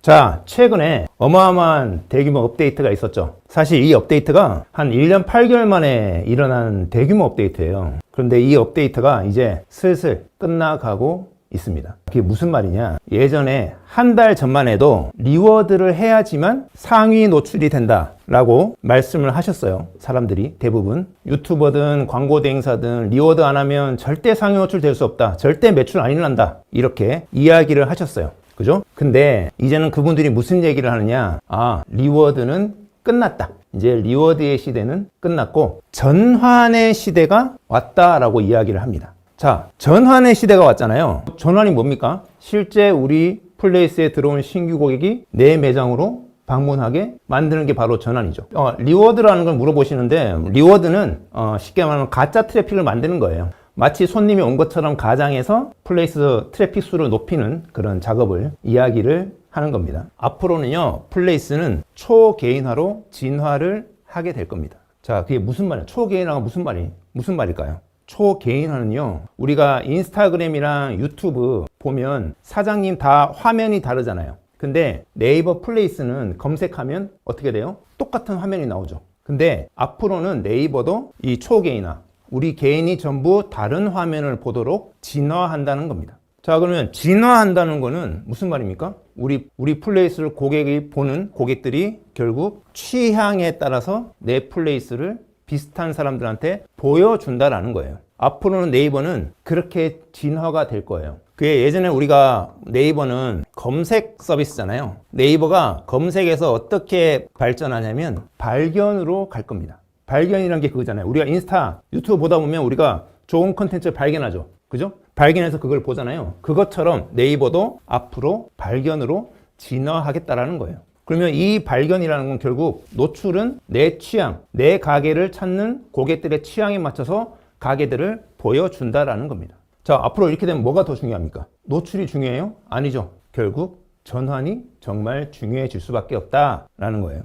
자, 최근에 어마어마한 대규모 업데이트가 있었죠. 사실 이 업데이트가 한 1년 8개월 만에 일어난 대규모 업데이트예요. 그런데 이 업데이트가 이제 슬슬 끝나가고 있습니다. 그게 무슨 말이냐? 예전에 한 달 전만 해도 리워드를 해야지만 상위 노출이 된다 라고 말씀을 하셨어요. 사람들이 대부분 유튜버든 광고 대행사든 리워드 안 하면 절대 상위 노출 될 수 없다, 절대 매출 안 일어난다, 이렇게 이야기를 하셨어요. 그죠? 근데 이제는 그분들이 무슨 얘기를 하느냐? 리워드는 끝났다. 이제 리워드의 시대는 끝났고 전환의 시대가 왔다라고 이야기를 합니다. 자, 전환의 시대가 왔잖아요. 전환이 뭡니까? 실제 우리 플레이스에 들어온 신규 고객이 내 매장으로 방문하게 만드는 게 바로 전환이죠. 리워드라는 걸 물어보시는데, 리워드는 쉽게 말하면 가짜 트래픽을 만드는 거예요. 마치 손님이 온 것처럼 가장해서 플레이스 트래픽 수를 높이는 그런 작업을 이야기를 하는 겁니다. 앞으로는요, 플레이스는 초개인화로 진화를 하게 될 겁니다. 자, 그게 무슨 말이에요? 초개인화가 무슨 말일까요? 초개인화는요, 우리가 인스타그램이랑 유튜브 보면 사장님 다 화면이 다르잖아요. 근데 네이버 플레이스는 검색하면 어떻게 돼요? 똑같은 화면이 나오죠. 근데 앞으로는 네이버도 이 초개인화, 우리 개인이 전부 다른 화면을 보도록 진화한다는 겁니다. 자, 그러면 진화한다는 거는 무슨 말입니까? 우리 플레이스를 고객이 보는 고객들이 결국 취향에 따라서 내 플레이스를 비슷한 사람들한테 보여준다라는 거예요. 앞으로는 네이버는 그렇게 진화가 될 거예요. 그게 예전에 우리가 네이버는 검색 서비스잖아요. 네이버가 검색에서 어떻게 발전하냐면 발견으로 갈 겁니다. 발견이란 게 그거잖아요. 우리가 인스타, 유튜브 보다 보면 우리가 좋은 컨텐츠를 발견하죠. 그죠? 발견해서 그걸 보잖아요. 그것처럼 네이버도 앞으로 발견으로 진화하겠다라는 거예요. 그러면 이 발견이라는 건 결국 노출은 내 취향, 내 가게를 찾는 고객들의 취향에 맞춰서 가게들을 보여준다라는 겁니다. 자, 앞으로 이렇게 되면 뭐가 더 중요합니까? 노출이 중요해요? 아니죠. 결국 전환이 정말 중요해질 수밖에 없다라는 거예요.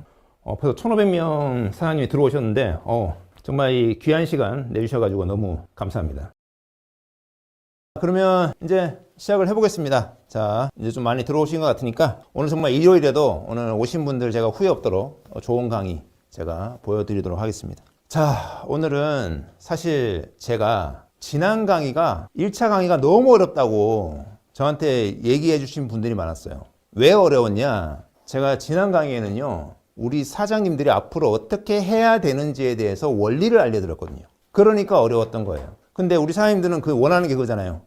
벌써 1,500명 사장님이 들어오셨는데 정말 이 귀한 시간 내주셔가지고 너무 감사합니다. 그러면 이제 시작을 해보겠습니다. 자, 이제 좀 많이 들어오신 것 같으니까 오늘 정말 일요일에도 오늘 오신 분들 제가 후회 없도록 좋은 강의 제가 보여드리도록 하겠습니다. 자, 오늘은 사실 제가 지난 강의가 1차 강의가 너무 어렵다고 저한테 얘기해 주신 분들이 많았어요. 왜 어려웠냐? 제가 지난 강의에는요, 우리 사장님들이 앞으로 어떻게 해야 되는지에 대해서 원리를 알려드렸거든요. 그러니까 어려웠던 거예요. 근데 우리 사장님들은 그 원하는 게 그거잖아요.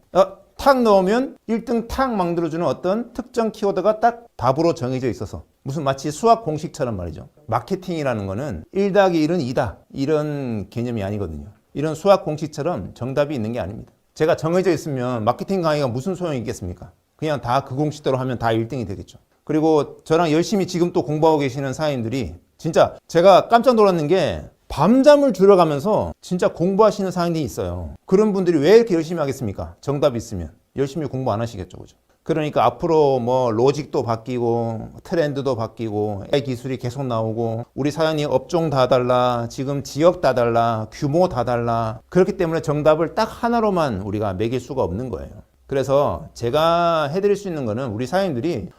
탁 넣으면 1등 탁 만들어주는 어떤 특정 키워드가 딱 답으로 정해져 있어서, 무슨 마치 수학 공식처럼 말이죠. 마케팅이라는 거는 1 더하기 1은 2다, 이런 개념이 아니거든요. 이런 수학 공식처럼 정답이 있는 게 아닙니다. 제가 정해져 있으면 마케팅 강의가 무슨 소용이 있겠습니까? 그냥 다 그 공식대로 하면 다 1등이 되겠죠. 그리고 저랑 열심히 지금 또 공부하고 계시는 사장님들이, 진짜 제가 깜짝 놀랐는 게 밤잠을 줄여가면서 진짜 공부하시는 사장님이 있어요. 그런 분들이 왜 이렇게 열심히 하겠습니까? 정답이 있으면 열심히 공부 안 하시겠죠, 그죠? 그러니까 앞으로 뭐 로직도 바뀌고 트렌드도 바뀌고 AI 기술이 계속 나오고, 우리 사장님 업종 다 달라, 지금 지역 다 달라, 규모 다 달라. 그렇기 때문에 정답을 딱 하나로만 우리가 매길 수가 없는 거예요. 그래서 제가 해드릴 수 있는 거는 우리 사장님들이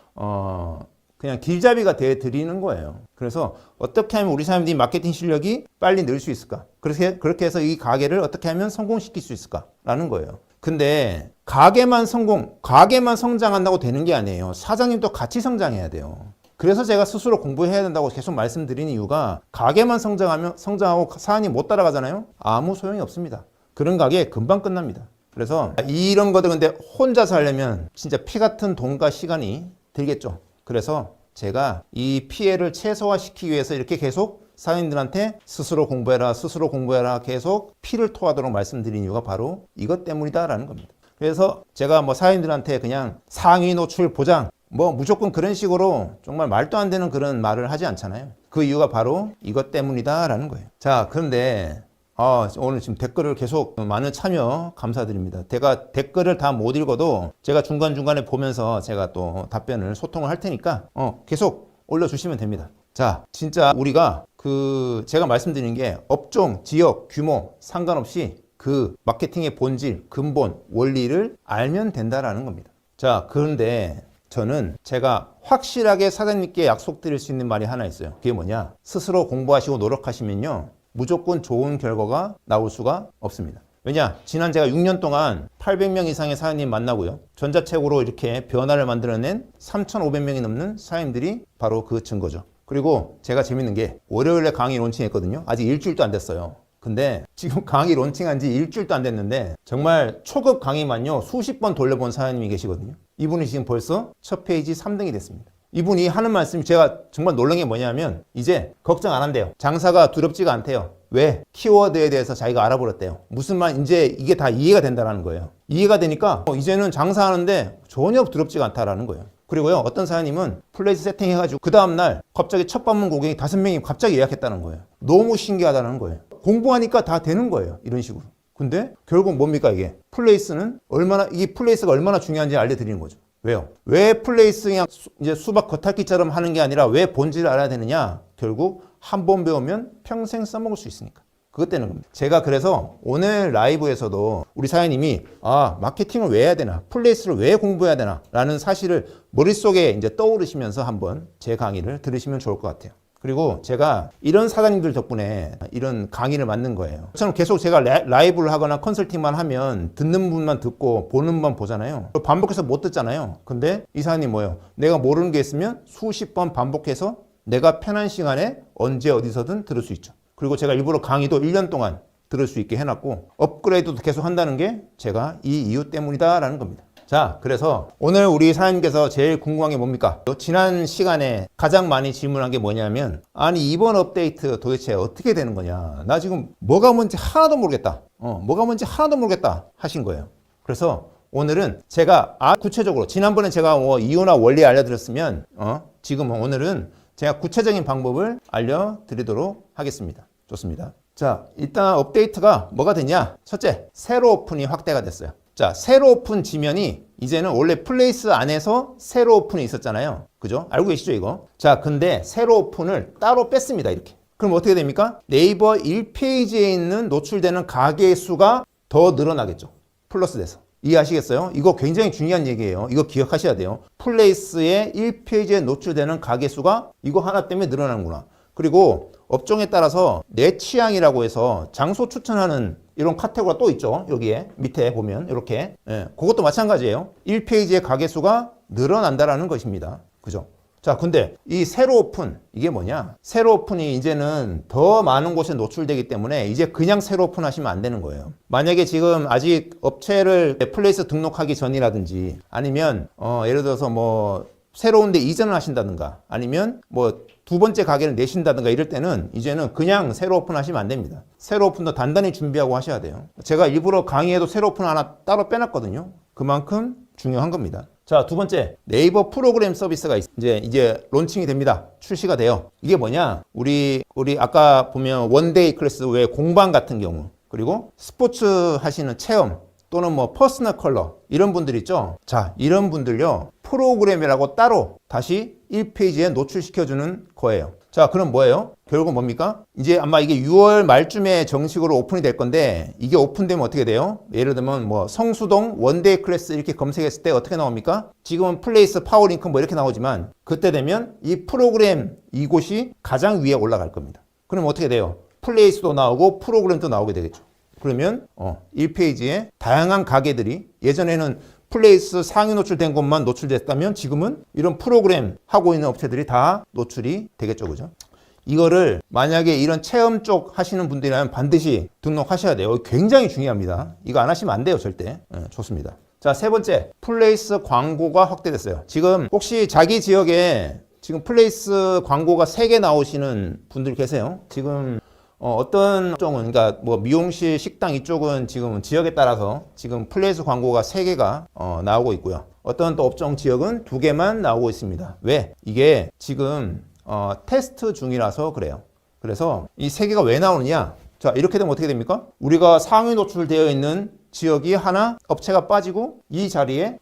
그냥 길잡이가 돼 드리는 거예요. 그래서 어떻게 하면 우리 사람들이 마케팅 실력이 빨리 늘 수 있을까? 그렇게 해서 이 가게를 어떻게 하면 성공시킬 수 있을까라는 거예요. 근데 가게만 성장한다고 되는 게 아니에요. 사장님도 같이 성장해야 돼요. 그래서 제가 스스로 공부해야 된다고 계속 말씀드리는 이유가, 가게만 성장하고 사장님 못 따라가잖아요? 아무 소용이 없습니다. 그런 가게 금방 끝납니다. 그래서 이런 것들 근데 혼자서 하려면 진짜 피 같은 돈과 시간이 들겠죠. 그래서 제가 이 피해를 최소화시키기 위해서 이렇게 계속 사장님들한테 스스로 공부해라 계속 피를 토하도록 말씀드린 이유가 바로 이것 때문이다라는 겁니다. 그래서 제가 뭐 사장님들한테 그냥 상위 노출 보장 뭐 무조건 그런 식으로 정말 말도 안 되는 그런 말을 하지 않잖아요. 그 이유가 바로 이것 때문이다라는 거예요. 자, 그런데 오늘 지금 댓글을 계속 많은 참여 감사드립니다. 제가 댓글을 다 못 읽어도 제가 중간중간에 보면서 제가 또 답변을 소통을 할 테니까 계속 올려주시면 됩니다. 자, 진짜 우리가 제가 말씀드린 게 업종, 지역, 규모 상관없이 그 마케팅의 본질, 근본, 원리를 알면 된다라는 겁니다. 자, 그런데 저는 제가 확실하게 사장님께 약속드릴 수 있는 말이 하나 있어요. 그게 뭐냐? 스스로 공부하시고 노력하시면요, 무조건 좋은 결과가 나올 수가 없습니다. 왜냐? 지난 제가 6년 동안 800명 이상의 사장님 만나고요, 전자책으로 이렇게 변화를 만들어낸 3,500명이 넘는 사장님들이 바로 그 증거죠. 그리고 제가 재밌는 게 월요일에 강의 론칭했거든요. 아직 일주일도 안 됐어요. 근데 지금 강의 론칭한 지 일주일도 안 됐는데 정말 초급 강의만요 수십 번 돌려본 사장님이 계시거든요. 이분이 지금 벌써 첫 페이지 3등이 됐습니다. 이분이 하는 말씀이 제가 정말 놀란 게 뭐냐면 이제 걱정 안 한대요. 장사가 두렵지가 않대요. 왜? 키워드에 대해서 자기가 알아버렸대요. 무슨 말, 이제 이게 다 이해가 된다는 거예요. 이해가 되니까 이제는 장사하는데 전혀 두렵지가 않다라는 거예요. 그리고요, 어떤 사장님은 플레이스 세팅해가지고 그 다음날 갑자기 첫 방문 고객이 5명이 갑자기 예약했다는 거예요. 너무 신기하다는 거예요. 공부하니까 다 되는 거예요. 이런 식으로. 근데 결국 뭡니까 이게? 플레이스는 이 플레이스가 얼마나 중요한지 알려드리는 거죠. 왜요? 왜 플레이스 그냥 이제 수박 겉핥기처럼 하는 게 아니라 왜 본질을 알아야 되느냐? 결국 한 번 배우면 평생 써먹을 수 있으니까. 그것 때문에 겁니다. 제가 그래서 오늘 라이브에서도 우리 사장님이 마케팅을 왜 해야 되나? 플레이스를 왜 공부해야 되나? 라는 사실을 머릿속에 이제 떠오르시면서 한번 제 강의를 들으시면 좋을 것 같아요. 그리고 제가 이런 사장님들 덕분에 이런 강의를 만든 거예요. 저는 계속 제가 라이브를 하거나 컨설팅만 하면 듣는 분만 듣고 보는 분만 보잖아요. 반복해서 못 듣잖아요. 근데 이 사장님 뭐예요? 내가 모르는 게 있으면 수십 번 반복해서 내가 편한 시간에 언제 어디서든 들을 수 있죠. 그리고 제가 일부러 강의도 1년 동안 들을 수 있게 해놨고 업그레이드도 계속 한다는 게 제가 이 이유 때문이다라는 겁니다. 자, 그래서 오늘 우리 사장님께서 제일 궁금한 게 뭡니까? 지난 시간에 가장 많이 질문한 게 뭐냐면 아니 이번 업데이트 도대체 어떻게 되는 거냐? 나 지금 뭐가 뭔지 하나도 모르겠다. 뭐가 뭔지 하나도 모르겠다 하신 거예요. 그래서 오늘은 제가 구체적으로 지난번에 제가 이유나 원리 알려드렸으면 지금 오늘은 제가 구체적인 방법을 알려드리도록 하겠습니다. 좋습니다. 자, 일단 업데이트가 뭐가 됐냐? 첫째, 세로 오픈이 확대가 됐어요. 자, 세로 오픈 지면이 이제는 원래 플레이스 안에서 세로 오픈이 있었잖아요. 그죠? 알고 계시죠, 이거? 자, 근데 세로 오픈을 따로 뺐습니다, 이렇게. 그럼 어떻게 됩니까? 네이버 1페이지에 있는 노출되는 가게 수가 더 늘어나겠죠. 플러스 돼서. 이해하시겠어요? 이거 굉장히 중요한 얘기예요. 이거 기억하셔야 돼요. 플레이스의 1페이지에 노출되는 가게 수가 이거 하나 때문에 늘어나는구나. 그리고 업종에 따라서 내 취향이라고 해서 장소 추천하는 이런 카테고리가 또 있죠. 여기에 밑에 보면 이렇게. 그것도 마찬가지예요. 1페이지의 가게 수가 늘어난다라는 것입니다. 그죠? 자, 근데 이 세로 오픈, 이게 뭐냐? 세로 오픈이 이제는 더 많은 곳에 노출되기 때문에 이제 그냥 세로 오픈 하시면 안 되는 거예요. 만약에 지금 아직 업체를 플레이스 등록하기 전이라든지 아니면 예를 들어서 뭐 새로운 데 이전을 하신다든가 아니면 뭐 두 번째 가게를 내신다든가 이럴 때는 이제는 그냥 세로 오픈 하시면 안 됩니다. 세로 오픈도 단단히 준비하고 하셔야 돼요. 제가 일부러 강의에도 세로 오픈 하나 따로 빼놨거든요. 그만큼 중요한 겁니다. 자, 두 번째, 네이버 프로그램 서비스가 이제 론칭이 됩니다. 출시가 돼요. 이게 뭐냐? 우리 아까 보면 원데이 클래스 외 공방 같은 경우, 그리고 스포츠 하시는 체험 또는 뭐 퍼스널 컬러 이런 분들 있죠. 자, 이런 분들요, 프로그램이라고 따로 다시 1페이지에 노출시켜주는 거예요. 자, 그럼 뭐예요? 결국 뭡니까? 이제 아마 이게 6월 말쯤에 정식으로 오픈이 될 건데 이게 오픈되면 어떻게 돼요? 예를 들면 뭐 성수동 원데이 클래스 이렇게 검색했을 때 어떻게 나옵니까? 지금은 플레이스 파워링크 뭐 이렇게 나오지만 그때 되면 이 프로그램 이곳이 가장 위에 올라갈 겁니다. 그럼 어떻게 돼요? 플레이스도 나오고 프로그램도 나오게 되겠죠. 그러면 1페이지에 다양한 가게들이 예전에는 플레이스 상위 노출된 곳만 노출됐다면 지금은 이런 프로그램 하고 있는 업체들이 다 노출이 되겠죠. 그죠? 이거를 만약에 이런 체험 쪽 하시는 분들이라면 반드시 등록하셔야 돼요. 굉장히 중요합니다. 이거 안 하시면 안 돼요. 절대. 좋습니다. 자, 세 번째, 플레이스 광고가 확대됐어요. 지금 혹시 자기 지역에 지금 플레이스 광고가 3개 나오시는 분들 계세요? 지금 어떤 쪽은, 그러니까 뭐 미용실, 식당 이쪽은 지금 지역에 따라서 지금 플레이스 광고가 3개가 나오고 있고요. 어떤 또 업종 지역은 2개만 나오고 있습니다. 왜? 이게 지금 테스트 중이라서 그래요. 그래서 이 3개가 왜 나오느냐? 자, 이렇게 되면 어떻게 됩니까? 우리가 상위 노출되어 있는 지역이 하나 업체가 빠지고 이 자리에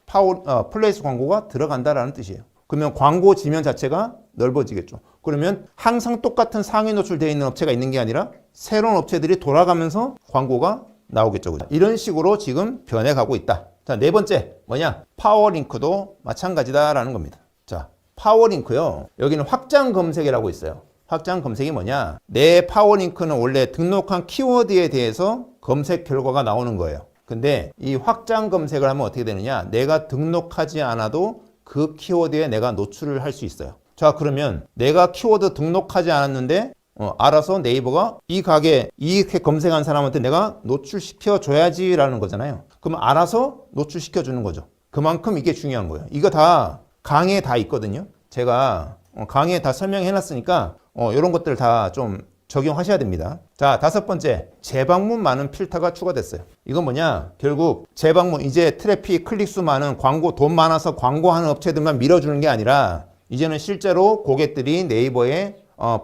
플레이스 광고가 들어간다라는 뜻이에요. 그러면 광고 지면 자체가 넓어지겠죠. 그러면 항상 똑같은 상위 노출되어 있는 업체가 있는 게 아니라 새로운 업체들이 돌아가면서 광고가 나오겠죠. 이런 식으로 지금 변해가고 있다. 자, 네 번째 뭐냐? 파워링크도 마찬가지다라는 겁니다. 자, 파워링크요. 여기는 확장 검색이라고 있어요. 확장 검색이 뭐냐? 내 파워링크는 원래 등록한 키워드에 대해서 검색 결과가 나오는 거예요. 근데 이 확장 검색을 하면 어떻게 되느냐? 내가 등록하지 않아도 그 키워드에 내가 노출을 할 수 있어요. 자, 그러면 내가 키워드 등록하지 않았는데 알아서 네이버가 이 가게 이렇게 검색한 사람한테 내가 노출시켜 줘야지라는 거잖아요. 그럼 알아서 노출시켜 주는 거죠. 그만큼 이게 중요한 거예요. 이거 다 강의에 다 있거든요. 제가 강의에 다 설명해 놨으니까 이런 것들 다 좀 적용하셔야 됩니다. 자, 다섯 번째, 재방문 많은 필터가 추가됐어요. 이건 뭐냐? 결국 재방문, 이제 트래픽, 클릭수 많은 광고, 돈 많아서 광고하는 업체들만 밀어주는 게 아니라 이제는 실제로 고객들이 네이버에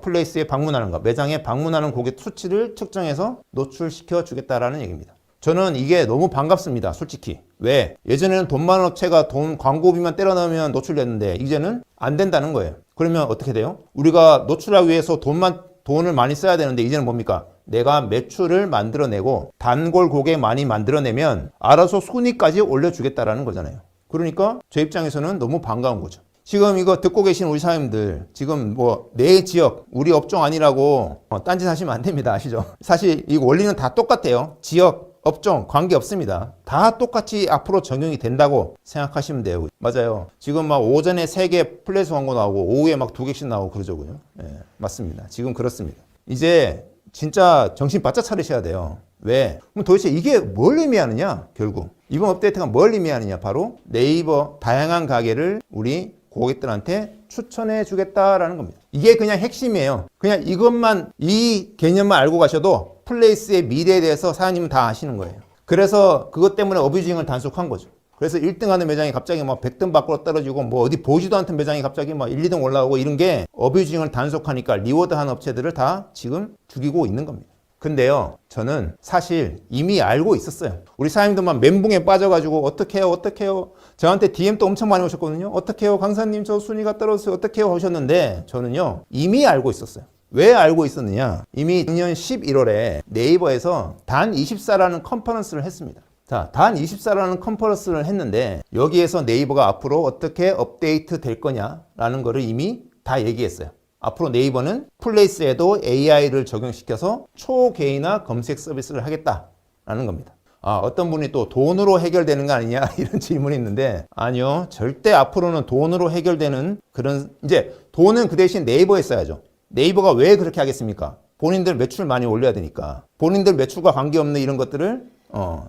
플레이스에 방문하는 거, 매장에 방문하는 고객 수치를 측정해서 노출시켜 주겠다라는 얘기입니다. 저는 이게 너무 반갑습니다. 솔직히. 왜? 예전에는 돈 많은 업체가 돈 광고비만 때려 넣으면 노출됐는데 이제는 안 된다는 거예요. 그러면 어떻게 돼요? 우리가 노출하기 위해서 돈을 많이 써야 되는데 이제는 뭡니까? 내가 매출을 만들어내고 단골 고객 많이 만들어내면 알아서 순위까지 올려주겠다라는 거잖아요. 그러니까 제 입장에서는 너무 반가운 거죠. 지금 이거 듣고 계신 우리 사장님들 지금 뭐 내 지역 우리 업종 아니라고 딴짓 하시면 안 됩니다. 아시죠? 사실 이 원리는 다 똑같아요. 지역, 업종 관계없습니다. 다 똑같이 앞으로 적용이 된다고 생각하시면 돼요. 맞아요. 지금 막 오전에 3개 플레이스 광고 나오고 오후에 막 2개씩 나오고 그러죠고요. 네, 맞습니다. 지금 그렇습니다. 이제 진짜 정신 바짝 차리셔야 돼요. 왜? 그럼 도대체 이게 뭘 의미하느냐? 결국 이번 업데이트가 뭘 의미하느냐? 바로 네이버 다양한 가게를 우리 고객들한테 추천해 주겠다라는 겁니다. 이게 그냥 핵심이에요. 그냥 이것만, 이 개념만 알고 가셔도 플레이스의 미래에 대해서 사장님은 다 아시는 거예요. 그래서 그것 때문에 어뷰징을 단속한 거죠. 그래서 1등 하는 매장이 갑자기 막 100등 밖으로 떨어지고 뭐 어디 보지도 않던 매장이 갑자기 막 1, 2등 올라오고 이런 게 어뷰징을 단속하니까 리워드하는 업체들을 다 지금 죽이고 있는 겁니다. 근데요, 저는 사실 이미 알고 있었어요. 우리 사장님들만 멘붕에 빠져가지고 어떻게 해요? 저한테 DM도 엄청 많이 오셨거든요. 어떻게 해요? 강사님 저 순위가 떨어졌어요. 어떻게 해요? 하셨는데 저는요, 이미 알고 있었어요. 왜 알고 있었느냐? 이미 작년 11월에 네이버에서 단24라는 컨퍼런스를 했습니다. 자, 단24라는 컨퍼런스를 했는데 여기에서 네이버가 앞으로 어떻게 업데이트 될 거냐라는 거를 이미 다 얘기했어요. 앞으로 네이버는 플레이스에도 AI를 적용시켜서 초개인화 검색 서비스를 하겠다라는 겁니다. 어떤 분이 또 돈으로 해결되는 거 아니냐 이런 질문이 있는데 아니요. 절대 앞으로는 돈으로 해결되는 그런 이제 돈은 그 대신 네이버에 써야죠. 네이버가 왜 그렇게 하겠습니까? 본인들 매출 많이 올려야 되니까. 본인들 매출과 관계없는 이런 것들을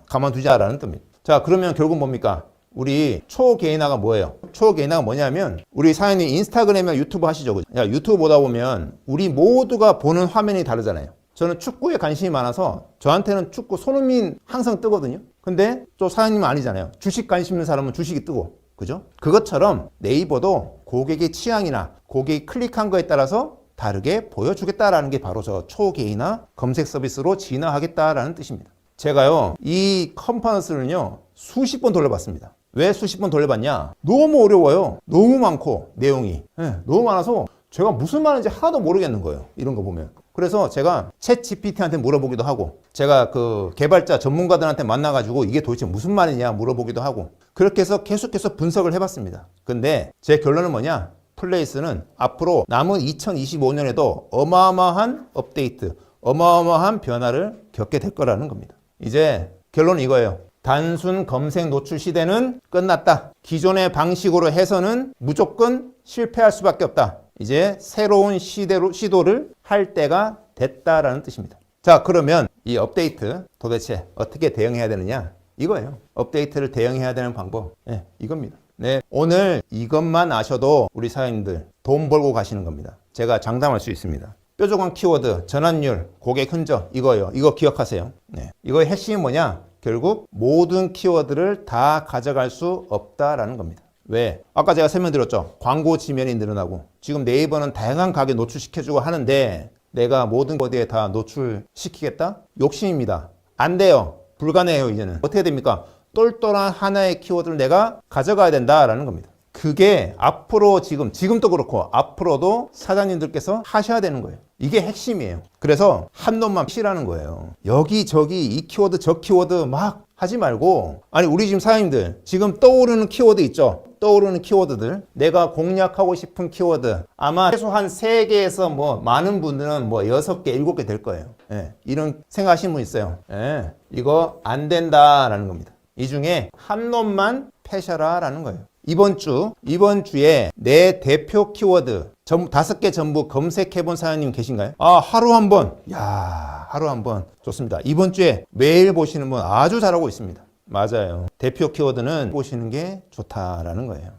가만두자라는 뜻입니다. 자, 그러면 결국 뭡니까? 우리 초개인화가 뭐예요? 초개인화가 뭐냐면 우리 사장님 인스타그램이나 유튜브 하시죠. 그죠? 야, 유튜브 보다 보면 우리 모두가 보는 화면이 다르잖아요. 저는 축구에 관심이 많아서 저한테는 축구 손흥민 항상 뜨거든요. 근데 또 사장님은 아니잖아요. 주식 관심 있는 사람은 주식이 뜨고. 그죠? 그것처럼 네이버도 고객의 취향이나 고객이 클릭한 거에 따라서 다르게 보여주겠다라는 게 바로 저 초개인화 검색 서비스로 진화하겠다라는 뜻입니다. 제가요, 이 컨퍼런스를요, 수십 번 돌려봤습니다. 왜 수십 번 돌려봤냐? 너무 어려워요. 너무 많고, 내용이. 너무 많아서 제가 무슨 말인지 하나도 모르겠는 거예요. 이런 거 보면. 그래서 제가 챗 GPT한테 물어보기도 하고, 제가 그 개발자 전문가들한테 만나가지고 이게 도대체 무슨 말이냐 물어보기도 하고, 그렇게 해서 계속해서 분석을 해봤습니다. 근데 제 결론은 뭐냐? 플레이스는 앞으로 남은 2025년에도 어마어마한 업데이트, 어마어마한 변화를 겪게 될 거라는 겁니다. 이제 결론은 이거예요. 단순 검색 노출 시대는 끝났다. 기존의 방식으로 해서는 무조건 실패할 수밖에 없다. 이제 새로운 시도를 할 때가 됐다라는 뜻입니다. 자, 그러면 이 업데이트 도대체 어떻게 대응해야 되느냐? 이거예요. 업데이트를 대응해야 되는 방법. 네, 이겁니다. 네, 오늘 이것만 아셔도 우리 사장님들 돈 벌고 가시는 겁니다. 제가 장담할 수 있습니다. 뾰족한 키워드, 전환율, 고객 흔적 이거예요. 이거 기억하세요. 네, 이거의 핵심이 뭐냐? 결국 모든 키워드를 다 가져갈 수 없다라는 겁니다. 왜? 아까 제가 설명드렸죠. 광고 지면이 늘어나고 지금 네이버는 다양한 가게 노출시켜주고 하는데 내가 모든 키워드에 다 노출시키겠다? 욕심입니다. 안 돼요. 불가능해요. 이제는. 어떻게 됩니까? 똘똘한 하나의 키워드를 내가 가져가야 된다라는 겁니다. 그게 앞으로 지금도 그렇고 앞으로도 사장님들께서 하셔야 되는 거예요. 이게 핵심이에요. 그래서 한 놈만 피라는 거예요. 여기저기 이 키워드 저 키워드 막 하지 말고, 아니 우리 지금 사장님들 지금 떠오르는 키워드 있죠? 떠오르는 키워드들, 내가 공략하고 싶은 키워드, 아마 최소한 3개에서 뭐 많은 분들은 뭐 6개, 7개 될 거예요. 예, 이런 생각하시는 분 있어요. 예, 이거 안 된다라는 겁니다. 이 중에 한 놈만 패셔라 라는 거예요. 이번 주에 내 대표 키워드 5개 전부 검색해 본 사장님 계신가요? 하루 한 번. 하루 한 번. 좋습니다. 이번 주에 매일 보시는 분 아주 잘하고 있습니다. 맞아요. 대표 키워드는 보시는 게 좋다라는 거예요.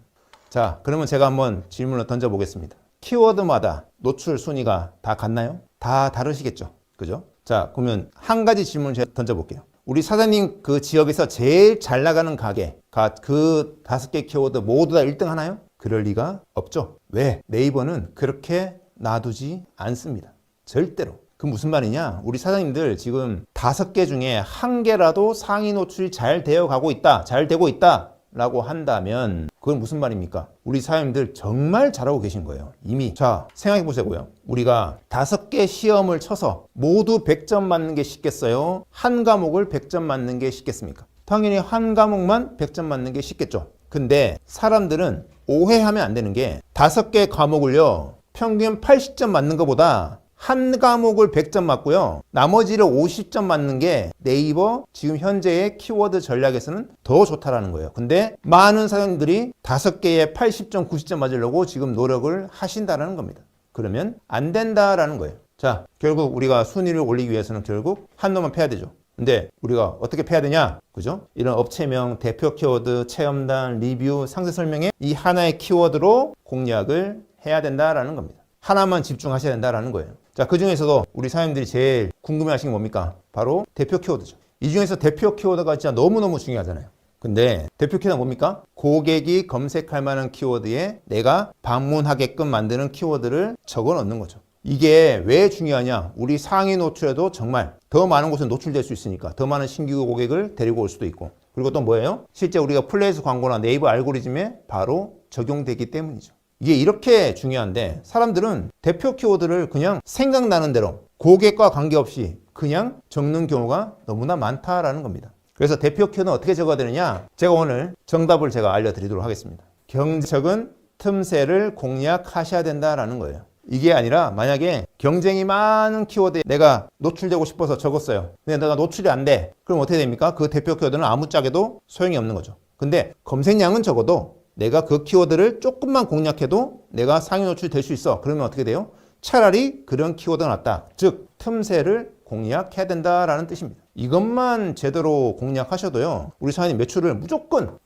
자, 그러면 제가 한번 질문을 던져보겠습니다. 키워드마다 노출 순위가 다 같나요? 다 다르시겠죠? 그죠? 자, 그러면 한 가지 질문을 제가 던져볼게요. 우리 사장님 그 지역에서 제일 잘 나가는 가게가 그 5개 키워드 모두 다 1등 하나요? 그럴 리가 없죠. 왜? 네이버는 그렇게 놔두지 않습니다. 절대로. 그 무슨 말이냐? 우리 사장님들 지금 5개 중에 1개라도 상위 노출이 잘 되어 가고 있다, 잘 되고 있다 라고 한다면 그건 무슨 말입니까? 우리 사장님들 정말 잘하고 계신 거예요. 이미. 자, 생각해 보자고요. 우리가 5개 시험을 쳐서 모두 100점 맞는 게 쉽겠어요? 한 과목을 100점 맞는 게 쉽겠습니까? 당연히 한 과목만 100점 맞는 게 쉽겠죠. 근데 사람들은 오해하면 안 되는 게 5개 과목을요, 평균 80점 맞는 것보다 한 과목을 100점 맞고요, 나머지를 50점 맞는 게 네이버 지금 현재의 키워드 전략에서는 더 좋다라는 거예요. 근데 많은 사장님들이 5개에 80점, 90점 맞으려고 지금 노력을 하신다는 겁니다. 그러면 안 된다라는 거예요. 자, 결국 우리가 순위를 올리기 위해서는 결국 한 놈만 패야 되죠. 근데 우리가 어떻게 패야 되냐? 그죠? 이런 업체명, 대표 키워드, 체험단, 리뷰, 상세 설명에 이 하나의 키워드로 공략을 해야 된다라는 겁니다. 하나만 집중하셔야 된다라는 거예요. 자, 그 중에서도 우리 사장님들이 제일 궁금해 하시는 게 뭡니까? 바로 대표 키워드죠. 이 중에서 대표 키워드가 진짜 너무너무 중요하잖아요. 근데 대표 키워드가 뭡니까? 고객이 검색할 만한 키워드에 내가 방문하게끔 만드는 키워드를 적어 넣는 거죠. 이게 왜 중요하냐? 우리 상위 노출에도 정말 더 많은 곳에 노출될 수 있으니까 더 많은 신규 고객을 데리고 올 수도 있고, 그리고 또 뭐예요? 실제 우리가 플레이스 광고나 네이버 알고리즘에 바로 적용되기 때문이죠. 이게 이렇게 중요한데 사람들은 대표 키워드를 그냥 생각나는 대로 고객과 관계없이 그냥 적는 경우가 너무나 많다라는 겁니다. 그래서 대표 키워드는 어떻게 적어야 되느냐? 제가 오늘 정답을 제가 알려드리도록 하겠습니다. 경쟁적인 틈새를 공략하셔야 된다라는 거예요. 이게 아니라 만약에 경쟁이 많은 키워드에 내가 노출되고 싶어서 적었어요. 근데 내가 노출이 안 돼. 그럼 어떻게 됩니까? 그 대표 키워드는 아무짝에도 소용이 없는 거죠. 근데 검색량은 적어도 내가 그 키워드를 조금만 공략해도 내가 상위 노출이 될 수 있어. 그러면 어떻게 돼요? 차라리 그런 키워드가 낫다. 즉 틈새를 공략해야 된다라는 뜻입니다. 이것만 제대로 공략하셔도요, 우리 사장님 매출을 무조건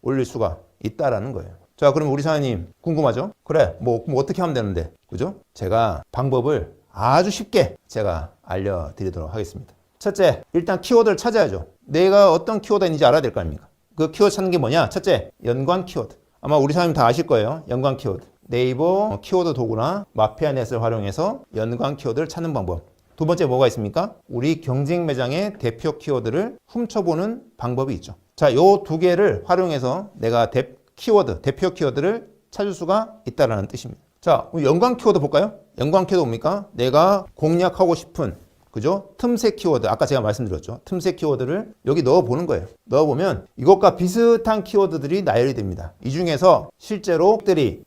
올릴 수가 있다라는 거예요. 자, 그럼 우리 사장님 궁금하죠? 그래, 뭐 어떻게 하면 되는데, 그죠? 제가 방법을 아주 쉽게 제가 알려드리도록 하겠습니다. 첫째, 일단 키워드를 찾아야죠. 내가 어떤 키워드인지 알아야 될 거 아닙니까? 그 키워드 찾는 게 뭐냐? 첫째, 연관 키워드. 아마 우리 사장님 다 아실 거예요. 연관 키워드. 네이버 키워드 도구나 마피아넷을 활용해서 연관 키워드를 찾는 방법. 두 번째 뭐가 있습니까? 우리 경쟁 매장의 대표 키워드를 훔쳐보는 방법이 있죠. 자, 요 2개를 활용해서 내가 대표 키워드를 찾을 수가 있다는 뜻입니다. 자, 연관 키워드 볼까요? 연관 키워드 뭡니까? 내가 공략하고 싶은, 그죠? 틈새 키워드, 아까 제가 말씀드렸죠. 틈새 키워드를 여기 넣어보는 거예요. 넣어보면 이것과 비슷한 키워드들이 나열이 됩니다. 이 중에서 실제로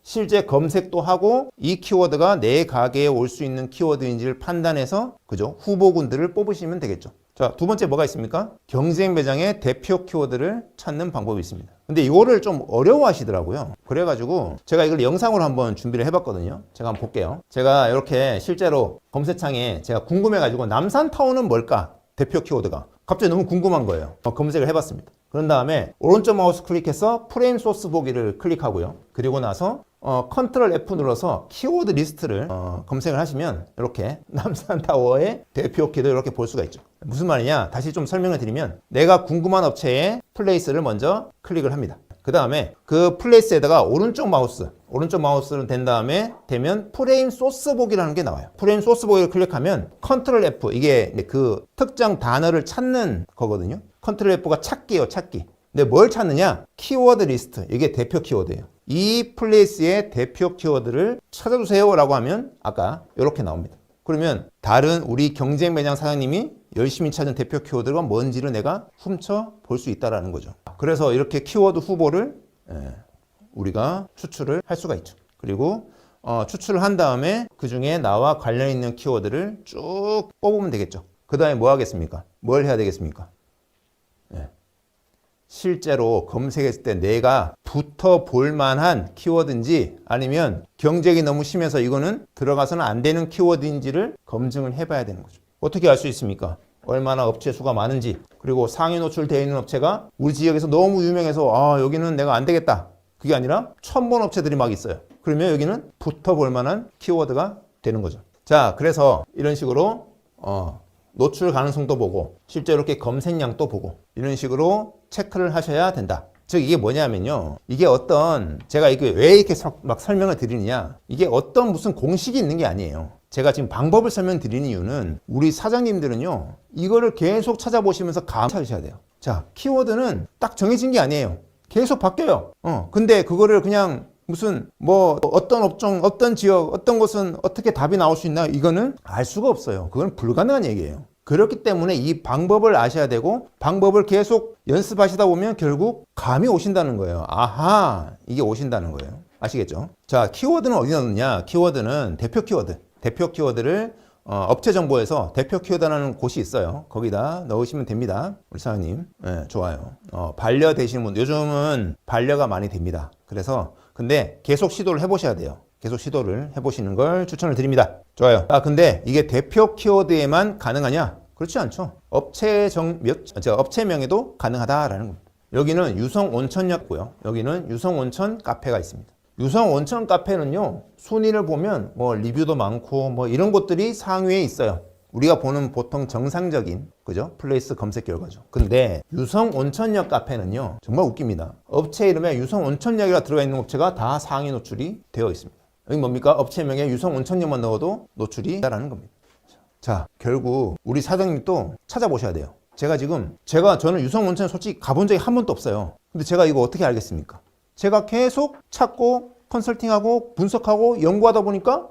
실제 검색도 하고 이 키워드가 내 가게에 올 수 있는 키워드인지를 판단해서, 그죠? 후보군들을 뽑으시면 되겠죠. 자, 두 번째 뭐가 있습니까? 경쟁 매장의 대표 키워드를 찾는 방법이 있습니다. 근데 이거를 좀 어려워하시더라고요. 그래가지고 제가 이걸 영상으로 한번 준비를 해봤거든요. 제가 한번 볼게요. 제가 이렇게 실제로 검색창에 제가 궁금해가지고 남산타워는 뭘까? 대표 키워드가 갑자기 너무 궁금한 거예요. 검색을 해봤습니다. 그런 다음에 오른쪽 마우스 클릭해서 프레임 소스 보기를 클릭하고요. 그리고 나서 컨트롤 F 눌러서 키워드 리스트를 검색을 하시면 이렇게 남산타워의 대표 키워드 이렇게 볼 수가 있죠. 무슨 말이냐? 다시 좀 설명을 드리면 내가 궁금한 업체의 플레이스를 먼저 클릭을 합니다. 그 다음에 그 플레이스에다가 오른쪽 마우스를 된 다음에 되면 프레임 소스 보기라는 게 나와요. 프레임 소스 보기를 클릭하면 컨트롤 F, 이게 그 특정 단어를 찾는 거거든요. 컨트롤 F가 찾기예요, 찾기. 근데 뭘 찾느냐? 키워드 리스트. 이게 대표 키워드예요. 이 플레이스의 대표 키워드를 찾아주세요 라고 하면 아까 이렇게 나옵니다. 그러면 다른 우리 경쟁 매장 사장님이 열심히 찾은 대표 키워드가 뭔지를 내가 훔쳐 볼 수 있다는 거죠. 그래서 이렇게 키워드 후보를 우리가 추출을 할 수가 있죠. 그리고 추출을 한 다음에 그 중에 나와 관련 있는 키워드를 쭉 뽑으면 되겠죠. 그 다음에 뭐 하겠습니까? 뭘 해야 되겠습니까? 실제로 검색했을 때 내가 붙어 볼 만한 키워드인지 아니면 경쟁이 너무 심해서 이거는 들어가서는 안 되는 키워드인지를 검증을 해봐야 되는 거죠. 어떻게 알 수 있습니까? 얼마나 업체 수가 많은지, 그리고 상위 노출되어 있는 업체가 우리 지역에서 너무 유명해서 여기는 내가 안 되겠다. 그게 아니라 처음 본 업체들이 막 있어요. 그러면 여기는 붙어 볼 만한 키워드가 되는 거죠. 자, 그래서 이런 식으로 노출 가능성도 보고 실제로 이렇게 검색량도 보고 이런 식으로 체크를 하셔야 된다. 즉 이게 뭐냐면요, 이게 제가 이게 왜 이렇게 막 설명을 드리느냐, 이게 어떤 무슨 공식이 있는 게 아니에요. 제가 지금 방법을 설명드리는 이유는 우리 사장님들은요, 이거를 계속 찾아보시면서 감 찾으셔야 돼요. 자, 키워드는 딱 정해진 게 아니에요. 계속 바뀌어요. 근데 그거를 그냥 무슨 어떤 업종, 어떤 지역, 어떤 곳은 어떻게 답이 나올 수 있나, 이거는 알 수가 없어요. 그건 불가능한 얘기예요. 그렇기 때문에 이 방법을 아셔야 되고, 방법을 계속 연습하시다 보면 결국 감이 오신다는 거예요. 아하, 이게 오신다는 거예요. 아시겠죠? 자, 키워드는 어디 넣느냐? 키워드는 대표 키워드. 대표 키워드를 업체 정보에서 대표 키워드라는 곳이 있어요. 거기다 넣으시면 됩니다. 우리 사장님. 네, 좋아요. 반려되시는 분, 요즘은 반려가 많이 됩니다. 그래서 근데 계속 시도를 해보셔야 돼요. 계속 시도를 해보시는 걸 추천을 드립니다. 좋아요. 근데 이게 대표 키워드에만 가능하냐? 그렇지 않죠. 업체명에도 가능하다라는 겁니다. 여기는 유성온천역고요. 여기는 유성온천 카페가 있습니다. 유성온천 카페는요, 순위를 보면 리뷰도 많고 이런 곳들이 상위에 있어요. 우리가 보는 보통 정상적인, 그죠? 플레이스 검색 결과죠. 근데 유성온천역 카페는요, 정말 웃깁니다. 업체 이름에 유성온천역이라 들어가 있는 업체가 다 상위 노출이 되어 있습니다. 여기 뭡니까? 업체명에 유성온천역만 넣어도 노출이 된다는 겁니다. 자, 결국 우리 사장님도 찾아보셔야 돼요. 저는 유성온천 솔직히 가본 적이 한 번도 없어요. 근데 제가 이거 어떻게 알겠습니까? 제가 계속 찾고 컨설팅하고 분석하고 연구하다 보니까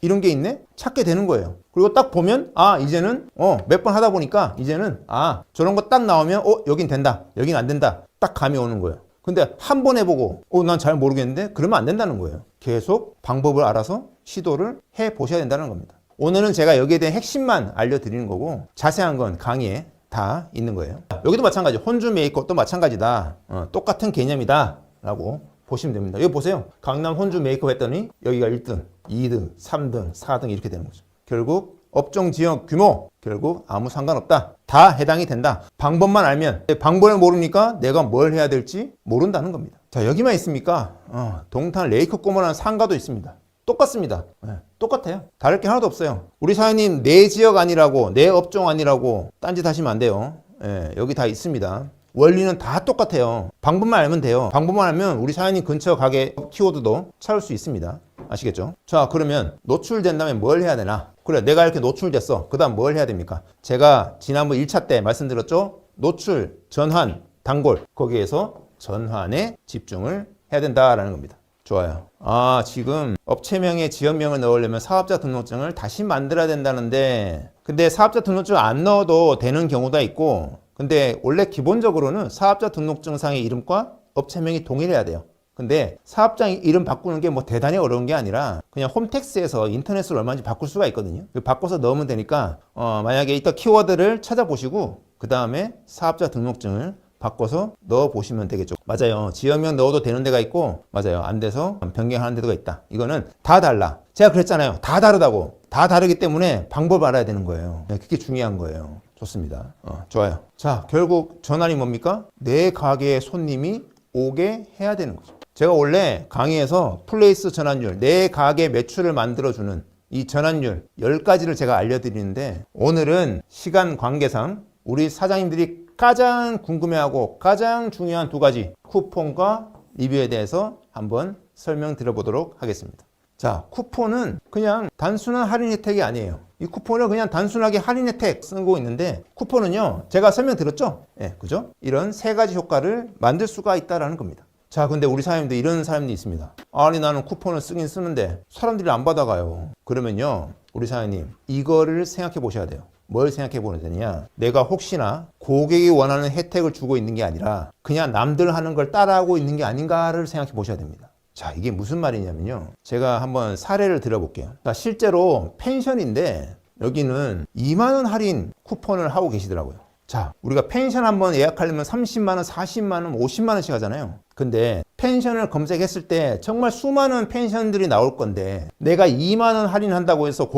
이런 게 있네? 찾게 되는 거예요. 그리고 딱 보면 이제는 몇 번 하다 보니까 이제는 저런 거 딱 나오면 여긴 된다, 여긴 안 된다, 딱 감이 오는 거예요. 근데 한 번 해보고 난 잘 모르겠는데, 그러면 안 된다는 거예요. 계속 방법을 알아서 시도를 해보셔야 된다는 겁니다. 오늘은 제가 여기에 대한 핵심만 알려드리는 거고, 자세한 건 강의에 다 있는 거예요. 여기도 마찬가지, 혼주 메이크업도 마찬가지다. 똑같은 개념이다 라고 보시면 됩니다. 여기 보세요. 강남 혼주 메이크업 했더니 여기가 1등, 2등, 3등, 4등 이렇게 되는 거죠. 결국 업종, 지역, 규모 결국 아무 상관없다. 다 해당이 된다. 방법만 알면, 방법을 모르니까 내가 뭘 해야 될지 모른다는 겁니다. 자, 여기만 있습니까? 동탄 레이크 꼬마라는 상가도 있습니다. 똑같습니다. 똑같아요. 다를 게 하나도 없어요. 우리 사장님 내 지역 아니라고, 내 업종 아니라고 딴짓 하시면 안 돼요. 여기 다 있습니다. 원리는 다 똑같아요. 방법만 알면 돼요. 방법만 알면 우리 사장님 근처 가게 키워드도 찾을 수 있습니다. 아시겠죠? 자, 그러면 노출된다면 뭘 해야 되나? 그래, 내가 이렇게 노출됐어. 그 다음 뭘 해야 됩니까? 제가 지난번 1차 때 말씀드렸죠? 노출, 전환, 단골. 거기에서 전환에 집중을 해야 된다라는 겁니다. 좋아요. 지금 업체명에 지역명을 넣으려면 사업자 등록증을 다시 만들어야 된다는데, 근데 사업자 등록증 안 넣어도 되는 경우도 있고, 근데 원래 기본적으로는 사업자 등록증상의 이름과 업체명이 동일해야 돼요. 근데 사업장 이름 바꾸는 게 대단히 어려운 게 아니라 그냥 홈택스에서 인터넷으로 얼마인지 바꿀 수가 있거든요. 바꿔서 넣으면 되니까 만약에 이따 키워드를 찾아보시고 그 다음에 사업자 등록증을 바꿔서 넣어보시면 되겠죠. 맞아요. 지역명 넣어도 되는 데가 있고, 맞아요. 안 돼서 변경하는 데가 있다. 이거는 다 달라. 제가 그랬잖아요. 다 다르다고. 다 다르기 때문에 방법을 알아야 되는 거예요. 그게 중요한 거예요. 좋습니다. 좋아요. 자, 결국 전환이 뭡니까? 내 가게에 손님이 오게 해야 되는 거죠. 제가 원래 강의에서 플레이스 전환율, 내 가게 매출을 만들어주는 이 전환율 10가지를 제가 알려드리는데, 오늘은 시간 관계상 우리 사장님들이 가장 궁금해하고 가장 중요한 2가지 쿠폰과 리뷰에 대해서 한번 설명드려보도록 하겠습니다. 자, 쿠폰은 그냥 단순한 할인 혜택이 아니에요. 이 쿠폰을 그냥 단순하게 할인 혜택 쓰고 있는데, 쿠폰은요, 제가 설명드렸죠? 그죠? 이런 3가지 효과를 만들 수가 있다라는 겁니다. 자, 근데 우리 사장님들 이런 사람들이 있습니다. 아니, 나는 쿠폰을 쓰긴 쓰는데 사람들이 안 받아가요. 그러면요, 우리 사장님, 이거를 생각해 보셔야 돼요. 뭘 생각해 보면 되냐? 내가 혹시나 고객이 원하는 혜택을 주고 있는 게 아니라 그냥 남들 하는 걸 따라하고 있는 게 아닌가를 생각해 보셔야 됩니다. 자, 이게 무슨 말이냐면요. 제가 한번 사례를 들어볼게요. 자, 실제로 펜션인데 여기는 2만 원 할인 쿠폰을 하고 계시더라고요. 자, 우리가 펜션 한번 예약하려면 30만 원, 40만 원, 50만 원씩 하잖아요. 근데 펜션을 검색했을 때 정말 수많은 펜션들이 나올 건데 내가 2만 원 할인한다고 해서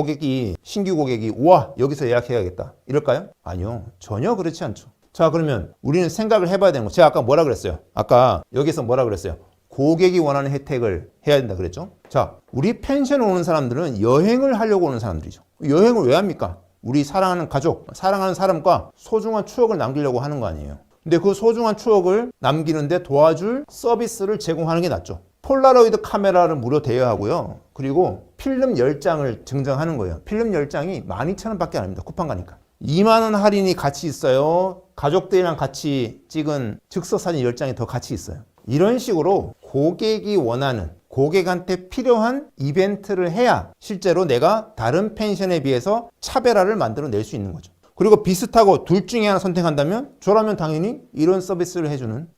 신규 고객이 우와, 여기서 예약해야겠다 이럴까요? 아니요. 전혀 그렇지 않죠. 자, 그러면 우리는 생각을 해봐야 되는 거. 제가 아까 뭐라 그랬어요? 아까 여기서 뭐라 그랬어요? 고객이 원하는 혜택을 해야 된다 그랬죠? 자, 우리 펜션 오는 사람들은 여행을 하려고 오는 사람들이죠. 여행을 왜 합니까? 우리 사랑하는 가족, 사랑하는 사람과 소중한 추억을 남기려고 하는 거 아니에요. 근데 그 소중한 추억을 남기는데 도와줄 서비스를 제공하는 게 낫죠. 폴라로이드 카메라를 무료 대여하고요. 그리고 필름 10장을 증정하는 거예요. 필름 10장이 12,000원밖에 안 합니다. 쿠팡 가니까. 2만 원 할인이 같이 있어요. 가족들이랑 같이 찍은 즉석 사진 10장이 더 같이 있어요. 이런 식으로 고객이 원하는, 고객한테 필요한 이벤트를 해야 실제로 내가 다른 펜션에 비해서 차별화를 만들어낼 수 있는 거죠. 그리고 비슷하고 둘 중에 하나 선택한다면 저라면 당연히 이런 서비스를 해주는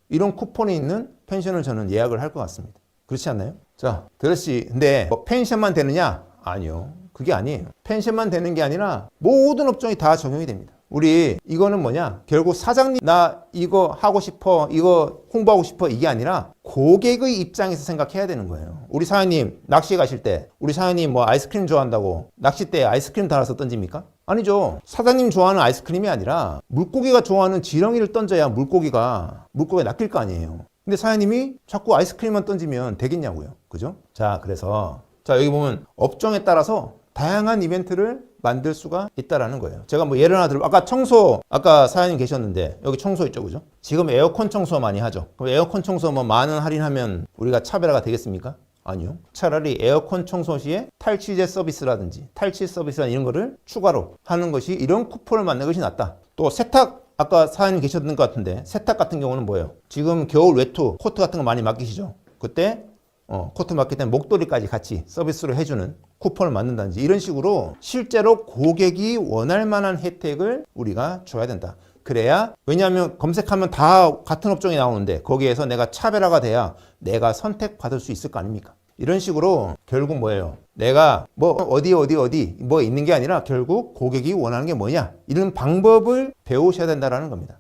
이런 쿠폰이 있는 펜션을 저는 예약을 할 것 같습니다. 그렇지 않나요? 자, 드레시, 근데 뭐 펜션만 되느냐? 아니요. 그게 아니에요. 펜션만 되는 게 아니라 모든 업종이 다 적용이 됩니다. 우리 이거는 뭐냐? 결국 사장님 나 이거 하고 싶어, 이거 홍보하고 싶어 이게 아니라 고객의 입장에서 생각해야 되는 거예요. 우리 사장님 낚시 가실 때 우리 사장님 뭐 아이스크림 좋아한다고 낚싯대에 아이스크림 달아서 던집니까? 아니죠. 사장님 좋아하는 아이스크림이 아니라 물고기가 좋아하는 지렁이를 던져야 물고기가 낚일 거 아니에요. 근데 사장님이 자꾸 아이스크림만 던지면 되겠냐고요. 그죠? 자, 그래서 자, 여기 보면 업종에 따라서 다양한 이벤트를 만들 수가 있다라는 거예요. 제가 뭐 예를 하나 들어, 아까 사장님 계셨는데 여기 청소 있죠, 그죠? 지금 에어컨 청소 많이 하죠. 그럼 에어컨 청소 뭐 만 원 할인하면 우리가 차별화가 되겠습니까? 아니요. 차라리 에어컨 청소 시에 탈취제 서비스라든지 탈취 서비스나 이런 거를 추가로 하는 것이 이런 쿠폰을 만드는 것이 낫다. 또 세탁, 아까 사장님 계셨던 것 같은데 세탁 같은 경우는 뭐예요? 지금 겨울 외투, 코트 같은 거 많이 맡기시죠? 그때 코트 맡기 때문에 목도리까지 같이 서비스로 해주는 쿠폰을 만든다든지 이런 식으로 실제로 고객이 원할 만한 혜택을 우리가 줘야 된다. 그래야, 왜냐하면 검색하면 다 같은 업종이 나오는데 거기에서 내가 차별화가 돼야 내가 선택받을 수 있을 거 아닙니까? 이런 식으로 결국 뭐예요? 내가 뭐 어디 뭐 있는 게 아니라 결국 고객이 원하는 게 뭐냐? 이런 방법을 배우셔야 된다는 겁니다.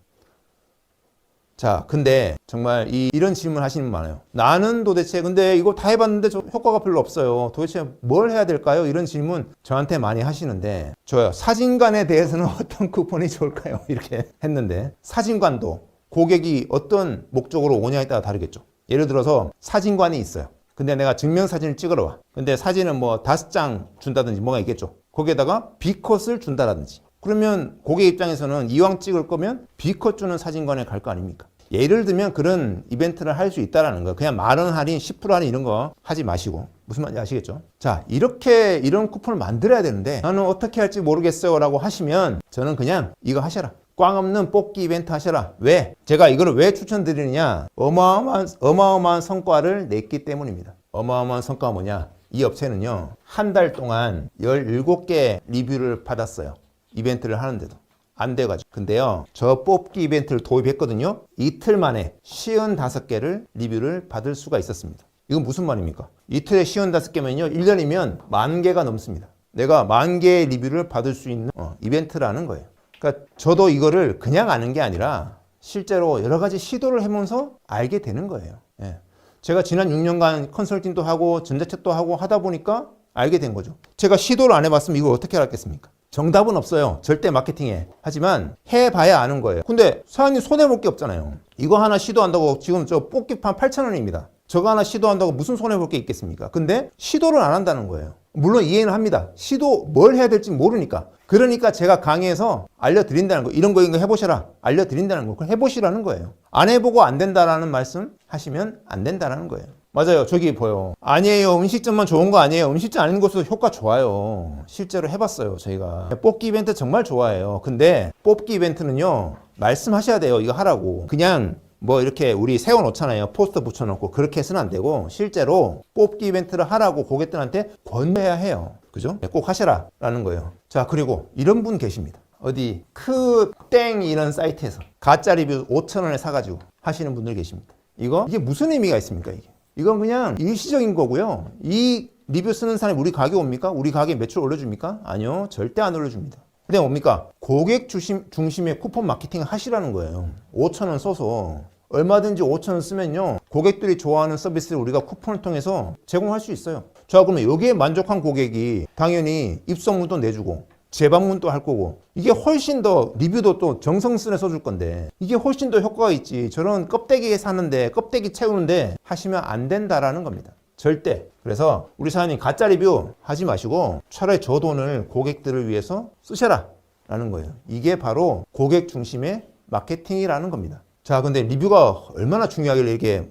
자, 근데 정말 이런 질문 하시는 분 많아요. 나는 도대체 근데 이거 다 해봤는데 효과가 별로 없어요. 도대체 뭘 해야 될까요? 이런 질문 저한테 많이 하시는데 저요. 사진관에 대해서는 어떤 쿠폰이 좋을까요? 이렇게 했는데 사진관도 고객이 어떤 목적으로 오냐에 따라 다르겠죠. 예를 들어서 사진관이 있어요. 근데 내가 증명사진을 찍으러 와. 근데 사진은 뭐 5장 준다든지 뭐가 있겠죠. 거기에다가 B컷을 준다라든지. 그러면 고객 입장에서는 이왕 찍을 거면 B컷 주는 사진관에 갈 거 아닙니까? 예를 들면 그런 이벤트를 할 수 있다라는 거예요. 그냥 만 원 할인, 10% 할인 이런 거 하지 마시고. 무슨 말인지 아시겠죠? 자, 이런 쿠폰을 만들어야 되는데 나는 어떻게 할지 모르겠어요 라고 하시면 저는 그냥 이거 하셔라. 꽝 없는 뽑기 이벤트 하셔라. 왜? 제가 이거를 왜 추천드리느냐? 어마어마한 성과를 냈기 때문입니다. 어마어마한 성과가 뭐냐? 이 업체는요, 한 달 동안 17개 리뷰를 받았어요. 이벤트를 하는데도 안 돼가지고. 근데요, 저 뽑기 이벤트를 도입했거든요. 이틀 만에 55개를 리뷰를 받을 수가 있었습니다. 이건 무슨 말입니까? 이틀에 55개면요 1년이면 10,000개가 넘습니다. 내가 10,000개의 리뷰를 받을 수 있는 이벤트라는 거예요. 그러니까 저도 이거를 그냥 아는 게 아니라 실제로 여러 가지 시도를 해보면서 알게 되는 거예요. 예. 제가 지난 6년간 컨설팅도 하고 전자책도 하고 하다 보니까 알게 된 거죠. 제가 시도를 안 해봤으면 이걸 어떻게 알았겠습니까? 정답은 없어요. 절대 마케팅에. 하지만 해봐야 아는 거예요. 근데 사장님 손해볼 게 없잖아요. 이거 하나 시도한다고 지금 저 뽑기판 8,000원입니다. 저거 하나 시도한다고 무슨 손해볼 게 있겠습니까? 근데 시도를 안 한다는 거예요. 물론 이해는 합니다. 시도 뭘 해야 될지 모르니까. 그러니까 제가 강의에서 알려드린다는 거. 이런 거 해보셔라. 알려드린다는 거. 그걸 해보시라는 거예요. 안 해보고 안 된다라는 말씀 하시면 안 된다는 거예요. 맞아요. 저기 보여. 아니에요. 음식점만 좋은 거 아니에요. 음식점 아닌 곳도 효과 좋아요. 실제로 해봤어요. 저희가. 뽑기 이벤트 정말 좋아해요. 근데 뽑기 이벤트는요, 말씀하셔야 돼요. 이거 하라고. 그냥 뭐 이렇게 우리 세워놓잖아요. 포스터 붙여놓고. 그렇게 해서는 안 되고 실제로 뽑기 이벤트를 하라고 고객들한테 권해야 해요. 그죠? 꼭 하셔라 라는 거예요. 자, 그리고 이런 분 계십니다. 어디 크땡 이런 사이트에서 가짜 리뷰 5,000원에 사가지고 하시는 분들 계십니다. 이게 무슨 의미가 있습니까? 이건 그냥 일시적인 거고요. 이 리뷰 쓰는 사람이 우리 가게 옵니까? 우리 가게 매출 올려줍니까? 아니요, 절대 안 올려줍니다. 근데 뭡니까? 고객 중심의 쿠폰 마케팅을 하시라는 거예요. 5,000원 써서 얼마든지 5,000원 쓰면요, 고객들이 좋아하는 서비스를 우리가 쿠폰을 통해서 제공할 수 있어요. 자, 그러면 여기에 만족한 고객이 당연히 입소문도 내주고 재방문도 할 거고, 이게 훨씬 더 리뷰도 또 정성스레 써줄 건데 이게 훨씬 더 효과가 있지. 저런 껍데기에 사는데 껍데기 채우는데 하시면 안 된다라는 겁니다. 절대. 그래서 우리 사장님 가짜 리뷰 하지 마시고 차라리 저 돈을 고객들을 위해서 쓰셔라 라는 거예요. 이게 바로 고객 중심의 마케팅이라는 겁니다. 자, 근데 리뷰가 얼마나 중요하길래 이게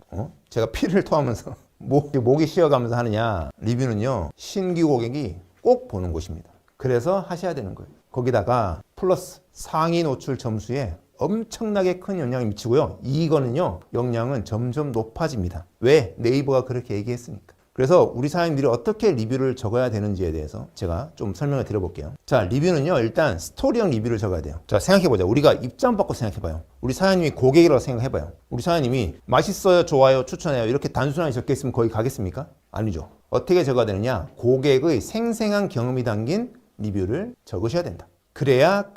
제가 피를 토하면서 목이 쉬어가면서 하느냐. 리뷰는요, 신규 고객이 꼭 보는 곳입니다. 그래서 하셔야 되는 거예요. 거기다가 플러스 상위 노출 점수에 엄청나게 큰 영향을 미치고요. 이거는요, 영향은 점점 높아집니다. 왜? 네이버가 그렇게 얘기했으니까. 그래서 우리 사장님들이 어떻게 리뷰를 적어야 되는지에 대해서 제가 좀 설명을 드려볼게요. 자, 리뷰는요, 일단 스토리형 리뷰를 적어야 돼요. 자, 생각해보자. 우리가 입장 받고 생각해봐요. 우리 사장님이 고객이라고 생각해봐요. 우리 사장님이 맛있어요, 좋아요, 추천해요 이렇게 단순하게 적혀있으면 거기 가겠습니까? 아니죠. 어떻게 적어야 되느냐? 고객의 생생한 경험이 담긴 리뷰를 적으셔야 된다. 그래야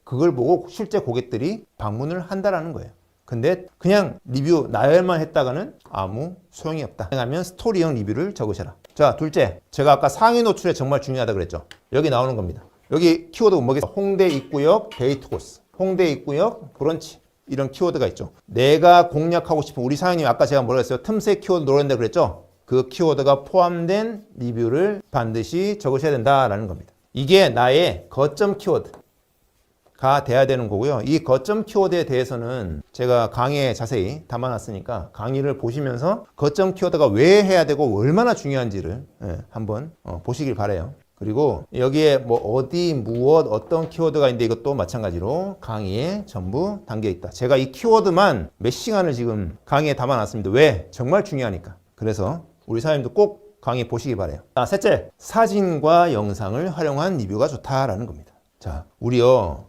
그걸 보고 실제 고객들이 방문을 한다라는 거예요. 근데 그냥 리뷰 나열만 했다가는 아무 소용이 없다. 하면 스토리형 리뷰를 적으셔라. 자, 둘째, 제가 아까 상위 노출에 정말 중요하다 그랬죠. 여기 나오는 겁니다. 여기 키워드가 뭐겠어요? 홍대 입구역 데이트 코스, 홍대 입구역 브런치, 이런 키워드가 있죠. 내가 공략하고 싶은, 우리 사장님 아까 제가 뭐라 했어요? 틈새 키워드 노란다 그랬죠. 그 키워드가 포함된 리뷰를 반드시 적으셔야 된다라는 겁니다. 이게 나의 거점 키워드가 돼야 되는 거고요. 이 거점 키워드에 대해서는 제가 강의에 자세히 담아놨으니까 강의를 보시면서 거점 키워드가 왜 해야 되고 얼마나 중요한지를 한번 보시길 바라요. 그리고 여기에 뭐 어디, 무엇, 어떤 키워드가 있는데 이것도 마찬가지로 강의에 전부 담겨 있다. 제가 이 키워드만 몇 시간을 지금 강의에 담아놨습니다. 왜? 정말 중요하니까. 그래서 우리 사장님도 꼭 강의 보시기 바라요. 자, 셋째, 사진과 영상을 활용한 리뷰가 좋다라는 겁니다. 자, 우리요,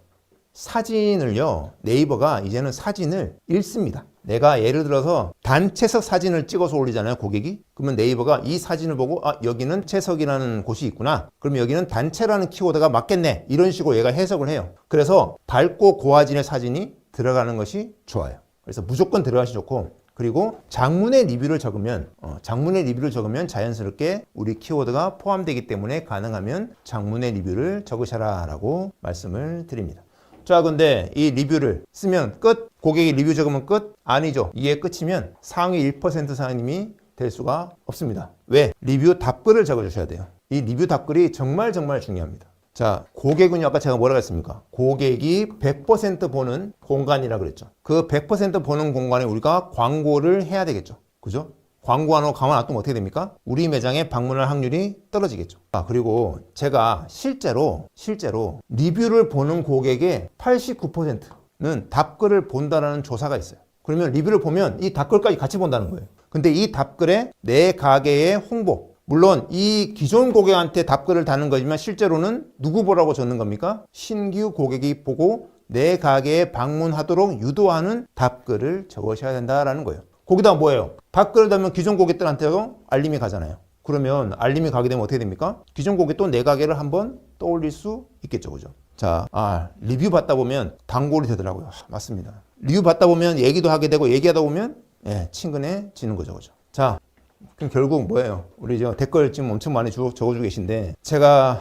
사진을요, 네이버가 이제는 사진을 읽습니다. 내가 예를 들어서 단체석 사진을 찍어서 올리잖아요, 고객이. 그러면 네이버가 이 사진을 보고 여기는 채석이라는 곳이 있구나. 그러면 여기는 단체라는 키워드가 맞겠네. 이런 식으로 얘가 해석을 해요. 그래서 밝고 고화질의 사진이 들어가는 것이 좋아요. 그래서 무조건 들어가시 좋고, 그리고 장문의 리뷰를 적으면 자연스럽게 우리 키워드가 포함되기 때문에 가능하면 장문의 리뷰를 적으셔라 라고 말씀을 드립니다. 자, 근데 이 리뷰를 쓰면 끝? 고객이 리뷰 적으면 끝? 아니죠. 이게 끝이면 상위 1% 사장님이 될 수가 없습니다. 왜? 리뷰 답글을 적어주셔야 돼요. 이 리뷰 답글이 정말 중요합니다. 자, 고객은요, 아까 제가 뭐라고 했습니까? 고객이 100% 보는 공간이라 그랬죠. 그 100% 보는 공간에 우리가 광고를 해야 되겠죠. 그죠? 광고 안 하고 가만 놔두면 어떻게 됩니까? 우리 매장에 방문할 확률이 떨어지겠죠. 그리고 제가 실제로 리뷰를 보는 고객의 89%는 답글을 본다라는 조사가 있어요. 그러면 리뷰를 보면 이 답글까지 같이 본다는 거예요. 근데 이 답글에 내 가게의 홍보, 물론 이 기존 고객한테 답글을 다는 거지만 실제로는 누구 보라고 적는 겁니까? 신규 고객이 보고 내 가게에 방문하도록 유도하는 답글을 적으셔야 된다라는 거예요. 거기다 뭐예요? 답글을 달면 기존 고객들한테도 알림이 가잖아요. 그러면 알림이 가게 되면 어떻게 됩니까? 기존 고객도 내 가게를 한번 떠올릴 수 있겠죠. 그죠? 자, 리뷰 받다 보면 단골이 되더라고요. 맞습니다. 리뷰 받다 보면 얘기도 하게 되고 얘기하다 보면 친근해지는 거죠. 그죠? 자, 그럼 결국 뭐예요? 우리 댓글 지금 엄청 많이 적어주고 계신데, 제가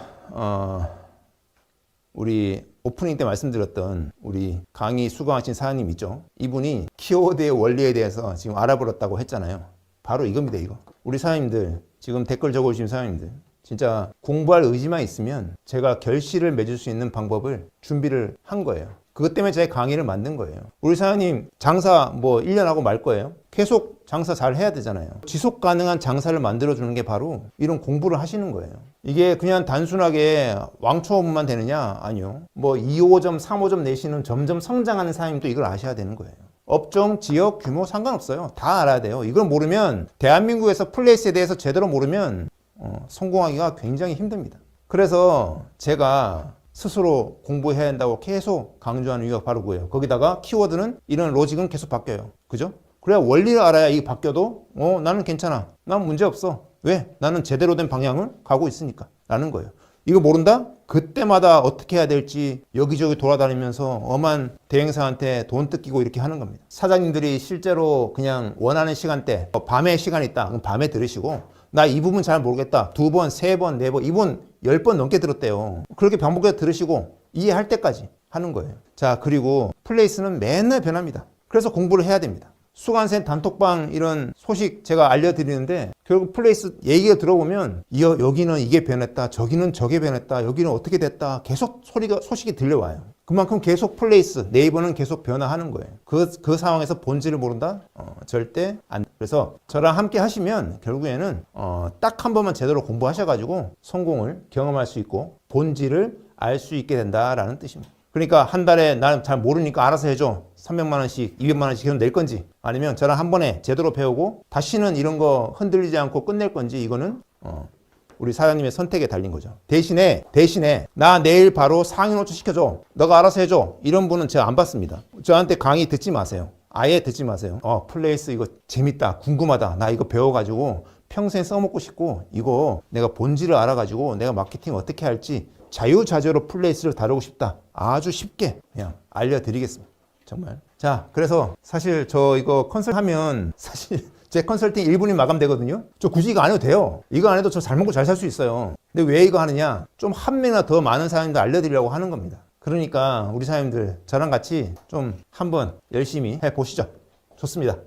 우리 오프닝 때 말씀드렸던 우리 강의 수강하신 사장님 있죠? 이분이 키워드의 원리에 대해서 지금 알아버렸다고 했잖아요. 바로 이겁니다, 이거. 우리 사장님들, 지금 댓글 적어주신 사장님들, 진짜 공부할 의지만 있으면 제가 결실을 맺을 수 있는 방법을 준비를 한 거예요. 그것 때문에 제 강의를 만든 거예요. 우리 사장님 장사 1년 하고 말 거예요? 계속 장사 잘 해야 되잖아요. 지속 가능한 장사를 만들어주는 게 바로 이런 공부를 하시는 거예요. 이게 그냥 단순하게 왕초보만 되느냐? 아니요. 2호점, 3호점 내시는 점점 성장하는 사장님도 이걸 아셔야 되는 거예요. 업종, 지역, 규모 상관없어요. 다 알아야 돼요. 이걸 모르면 대한민국에서 플레이스에 대해서 제대로 모르면 성공하기가 굉장히 힘듭니다. 그래서 제가 스스로 공부해야 한다고 계속 강조하는 이유가 바로 그거예요. 거기다가 키워드는 이런 로직은 계속 바뀌어요. 그죠? 그래야 원리를 알아야 이게 바뀌어도 나는 괜찮아. 난 문제 없어. 왜? 나는 제대로 된 방향을 가고 있으니까. 라는 거예요. 이거 모른다? 그때마다 어떻게 해야 될지 여기저기 돌아다니면서 엄한 대행사한테 돈 뜯기고 이렇게 하는 겁니다. 사장님들이 실제로 그냥 원하는 시간대, 밤에 시간 있다. 그럼 밤에 들으시고 나 이 부분 잘 모르겠다. 2번, 3번, 4번, 이분 10번 넘게 들었대요. 그렇게 반복해서 들으시고 이해할 때까지 하는 거예요. 자, 그리고 플레이스는 맨날 변합니다. 그래서 공부를 해야 됩니다. 수강생 단톡방 이런 소식 제가 알려드리는데 결국 플레이스 얘기가 들어보면 여기는 이게 변했다, 저기는 저게 변했다, 여기는 어떻게 됐다 계속 소식이 들려와요. 그만큼 계속 플레이스, 네이버는 계속 변화하는 거예요. 그 상황에서 본질을 모른다? 절대 안 돼. 그래서 저랑 함께 하시면 결국에는 딱 한 번만 제대로 공부하셔가지고 성공을 경험할 수 있고 본질을 알 수 있게 된다라는 뜻입니다. 그러니까 한 달에 나는 잘 모르니까 알아서 해줘. 300만 원씩, 200만 원씩 낼 건지 아니면 저랑 한 번에 제대로 배우고 다시는 이런 거 흔들리지 않고 끝낼 건지 이거는 우리 사장님의 선택에 달린 거죠. 대신에 나 내일 바로 상위 노출 시켜줘. 너가 알아서 해줘. 이런 분은 제가 안 받습니다. 저한테 강의 듣지 마세요. 아예 듣지 마세요. 플레이스 이거 재밌다. 궁금하다. 나 이거 배워가지고 평생 써먹고 싶고 이거 내가 본질을 알아가지고 내가 마케팅 어떻게 할지 자유자재로 플레이스를 다루고 싶다. 아주 쉽게 그냥 알려드리겠습니다. 정말. 자, 그래서 사실 저 이거 컨설하면 사실 제 컨설팅 1분이 마감되거든요. 저 굳이 이거 안 해도 돼요. 이거 안 해도 저 잘 먹고 잘 살 수 있어요. 근데 왜 이거 하느냐? 좀 한 명이나 더 많은 사람들 알려드리려고 하는 겁니다. 그러니까 우리 사장님들 저랑 같이 좀 한번 열심히 해보시죠. 좋습니다.